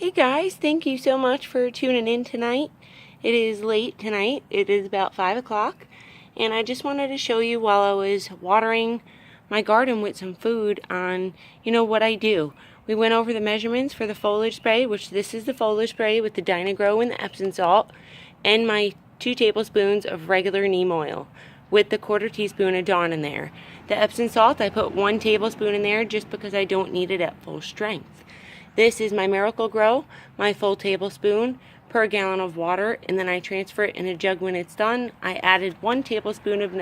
Hey guys, thank you so much for tuning in tonight. It is late tonight. It is about 5 o'clock. And I just wanted to show you while I was watering my garden with some food on, what I do. We went over the measurements for the foliage spray, which this is the foliage spray with the Dynagrow and the Epsom salt, and my 2 tablespoons of regular neem oil with the 1/4 teaspoon of Dawn in there. The Epsom salt, I put 1 tablespoon in there just because I don't need it at full strength. This is my Miracle Grow, my full tablespoon per gallon of water, and then I transfer it in a jug when it's done. I added 1 tablespoon of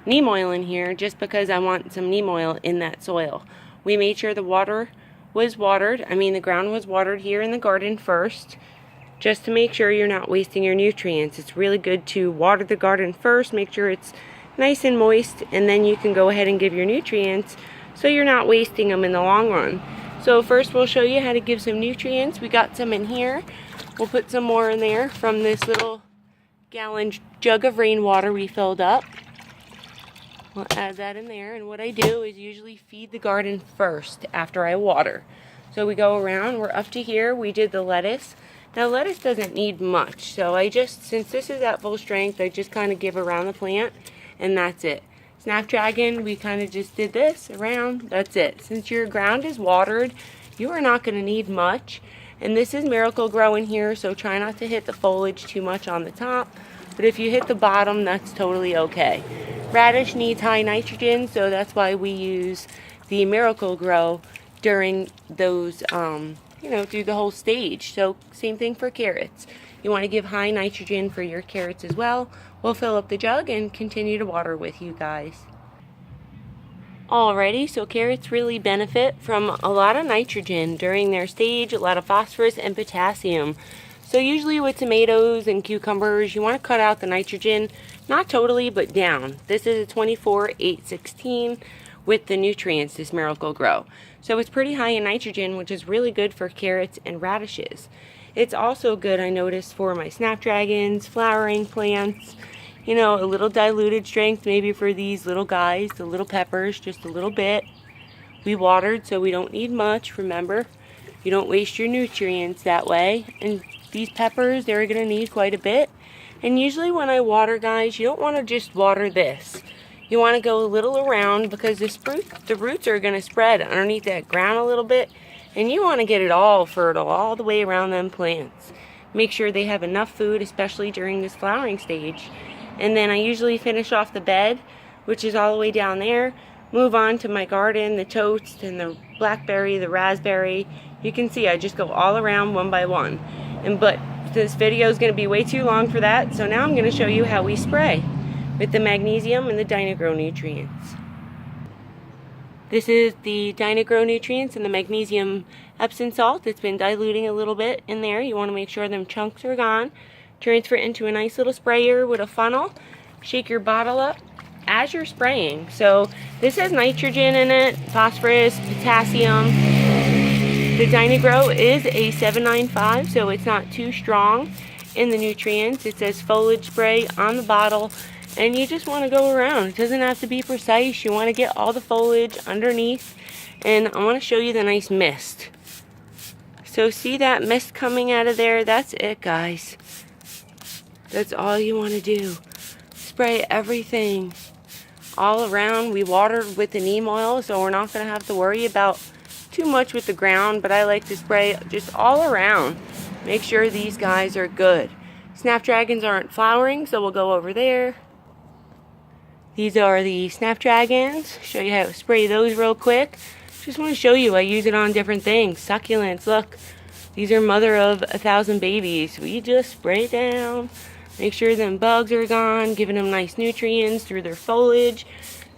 neem oil in here just because I want some neem oil in that soil. We made sure the water was watered, the ground was watered here in the garden first, just to make sure you're not wasting your nutrients. It's really good to water the garden first, make sure it's nice and moist, and then you can go ahead and give your nutrients so you're not wasting them in the long run. So first we'll show you how to give some nutrients. We got some in here. We'll put some more in there from this little gallon jug of rainwater we filled up. We'll add that in there, and what I do is usually feed the garden first after I water. So we go around, we're up to here, we did the lettuce. Now lettuce doesn't need much, so since this is at full strength, I just kind of give around the plant, and that's it. Snapdragon, we kind of just did this around, that's it. Since your ground is watered, you are not going to need much. And this is Miracle Grow in here, so try not to hit the foliage too much on the top. But if you hit the bottom, that's totally okay. Radish needs high nitrogen, so that's why we use the Miracle Grow during those, through the whole stage. So same thing for carrots. You want to give high nitrogen for your carrots as well. We'll fill up the jug and continue to water with you guys. Alrighty, so carrots really benefit from a lot of nitrogen during their stage, a lot of phosphorus and potassium. So usually with tomatoes and cucumbers, you want to cut out the nitrogen, not totally, but down. This is a 24-8-16 with the nutrients, this Miracle Grow. So it's pretty high in nitrogen, which is really good for carrots and radishes. It's also good, I noticed, for my snapdragons, flowering plants, a little diluted strength maybe for these little guys, the little peppers, just a little bit. We watered, so we don't need much, remember. You don't waste your nutrients that way. And these peppers, they're going to need quite a bit. And usually when I water, guys, you don't want to just water this. You want to go a little around because the roots are going to spread underneath that ground a little bit. And you want to get it all fertile all the way around them plants. Make sure they have enough food, especially during this flowering stage. And then I usually finish off the bed, which is all the way down there. Move on to my garden, the toast and the blackberry, the raspberry. You can see I just go all around one by one. But this video is going to be way too long for that, so now I'm going to show you how we spray with the magnesium and the Dynagrow nutrients. This is the Dynagrow nutrients and the magnesium Epsom salt. It's been diluting a little bit in there. You want to make sure them chunks are gone. Transfer it into a nice little sprayer with a funnel. Shake your bottle up as you're spraying. So this has nitrogen in it, phosphorus, potassium. The Dynagrow is a 795, so it's not too strong in the nutrients. It says foliage spray on the bottle. And you just want to go around. It doesn't have to be precise. You want to get all the foliage underneath. And I want to show you the nice mist. So see that mist coming out of there? That's it, guys. That's all you want to do. Spray everything all around. We watered with the neem oil, so we're not going to have to worry about too much with the ground. But I like to spray just all around. Make sure these guys are good. Snapdragons aren't flowering, so we'll go over there. These are the snapdragons. Show you how to spray those real quick. Just want to show you I use it on different things. Succulents, look. These are mother of 1,000 babies. We just spray it down. Make sure them bugs are gone. Giving them nice nutrients through their foliage.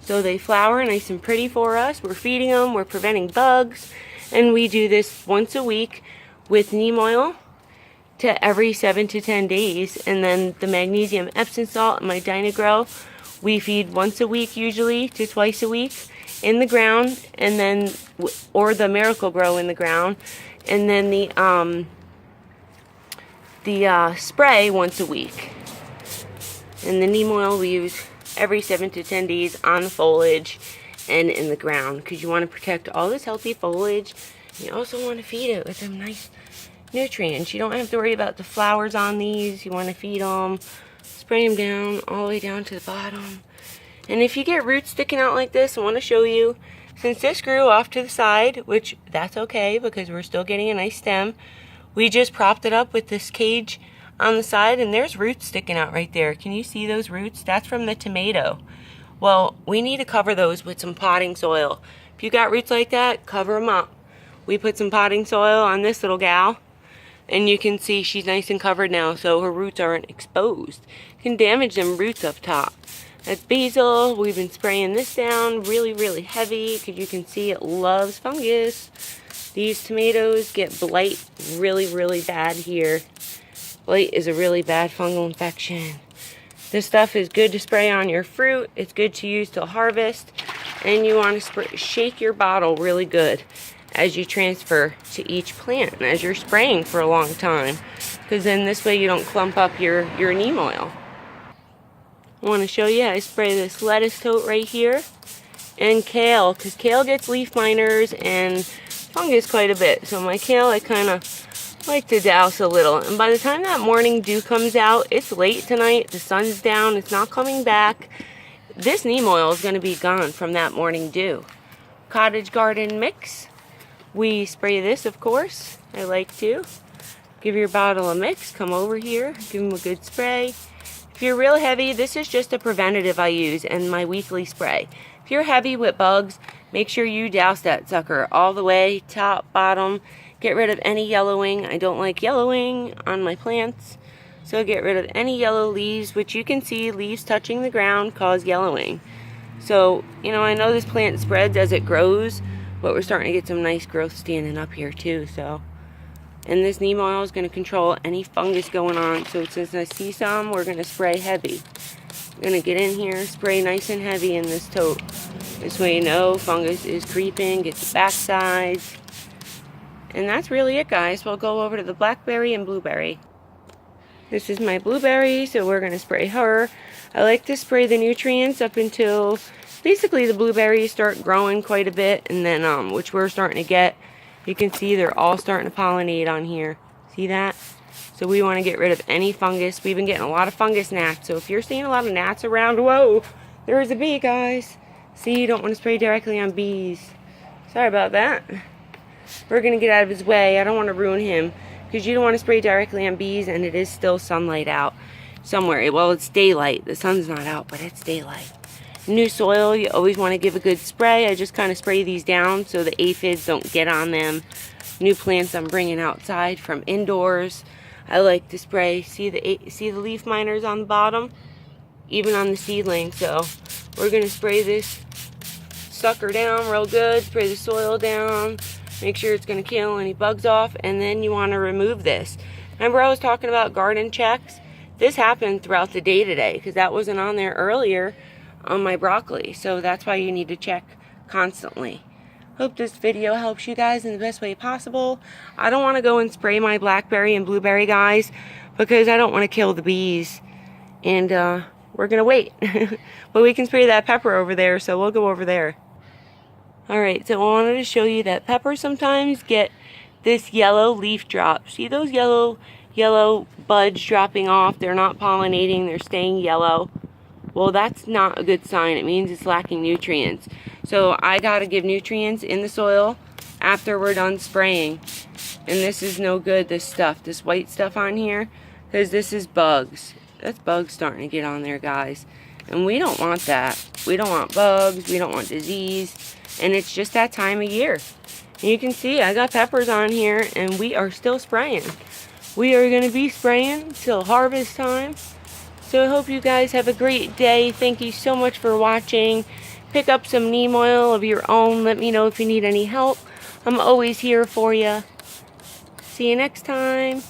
So they flower nice and pretty for us. We're feeding them. We're preventing bugs. And we do this once a week with neem oil to every 7 to 10 days. And then the magnesium Epsom salt and my Dynagrow, we feed once a week usually to twice a week in the ground, and then or the Miracle Grow in the ground, and then the spray once a week. And the neem oil we use every 7 to 10 days on the foliage, and in the ground, because you want to protect all this healthy foliage. You also want to feed it with some nice nutrients. You don't have to worry about the flowers on these. You want to feed them, spray them down all the way down to the bottom. And if you get roots sticking out like this, I want to show you, since this grew off to the side, which that's okay because we're still getting a nice stem, we just propped it up with this cage on the side, and there's roots sticking out right there. Can you see those roots? That's from the tomato. Well, we need to cover those with some potting soil. If you got roots like that, cover them up. We put some potting soil on this little gal, and you can see she's nice and covered now, so her roots aren't exposed. You can damage them roots up top. That's basil. We've been spraying this down really, really heavy because you can see it loves fungus. These tomatoes get blight really, really bad here. Blight is a really bad fungal infection. This stuff is good to spray on your fruit. It's good to use till harvest. And you want to shake your bottle really good as you transfer to each plant and as you're spraying for a long time, because then this way you don't clump up your neem oil. I want to show you, I spray this lettuce tote right here and kale, because kale gets leaf miners and fungus quite a bit. So my kale I kind of like to douse a little, and by the time that morning dew comes out, it's late tonight, the sun's down, it's not coming back. This neem oil is going to be gone from that morning dew. Cottage garden mix. We spray this, of course. I like to. Give your bottle a mix. Come over here. Give them a good spray. If you're real heavy, this is just a preventative I use and my weekly spray. If you're heavy with bugs, make sure you douse that sucker all the way, top, bottom. Get rid of any yellowing. I don't like yellowing on my plants. So get rid of any yellow leaves, which you can see leaves touching the ground cause yellowing. So, I know this plant spreads as it grows, but we're starting to get some nice growth standing up here too. So, and this neem oil is going to control any fungus going on. So since I see some, we're going to spray heavy. I'm going to get in here, spray nice and heavy in this tote. This way fungus is creeping, get the back sides. And that's really it, guys. We'll go over to the blackberry and blueberry. This is my blueberry, so we're going to spray her. I like to spray the nutrients up until basically the blueberries start growing quite a bit, and then which we're starting to get. You can see they're all starting to pollinate on here. See that? So we want to get rid of any fungus. We've been getting a lot of fungus gnats, so if you're seeing a lot of gnats around, whoa, there's a bee, guys. See, you don't want to spray directly on bees. Sorry about that. We're going to get out of his way. I don't want to ruin him, because you don't want to spray directly on bees, and it is still sunlight out somewhere. Well, it's daylight. The sun's not out, but it's daylight. New soil, you always want to give a good spray. I just kind of spray these down so the aphids don't get on them. New plants I'm bringing outside from indoors, I like to spray. See the leaf miners on the bottom? Even on the seedling. So we're going to spray this sucker down real good. Spray the soil down. Make sure it's going to kill any bugs off, and then you want to remove this. Remember I was talking about garden checks? This happened throughout the day today because that wasn't on there earlier on my broccoli. So that's why you need to check constantly. Hope this video helps you guys in the best way possible. I don't want to go and spray my blackberry and blueberry, guys, because I don't want to kill the bees. And we're going to wait. But we can spray that pepper over there, so we'll go over there. Alright, so I wanted to show you that peppers sometimes get this yellow leaf drop. See those yellow buds dropping off? They're not pollinating, they're staying yellow. Well, that's not a good sign. It means it's lacking nutrients. So I gotta give nutrients in the soil after we're done spraying. And this is no good, this stuff, this white stuff on here, because this is bugs. That's bugs starting to get on there, guys. And we don't want that. We don't want bugs, we don't want disease. And it's just that time of year. And you can see I got peppers on here, and we are still spraying. We are going to be spraying till harvest time. So I hope you guys have a great day. Thank you so much for watching. Pick up some neem oil of your own. Let me know if you need any help. I'm always here for you. See you next time.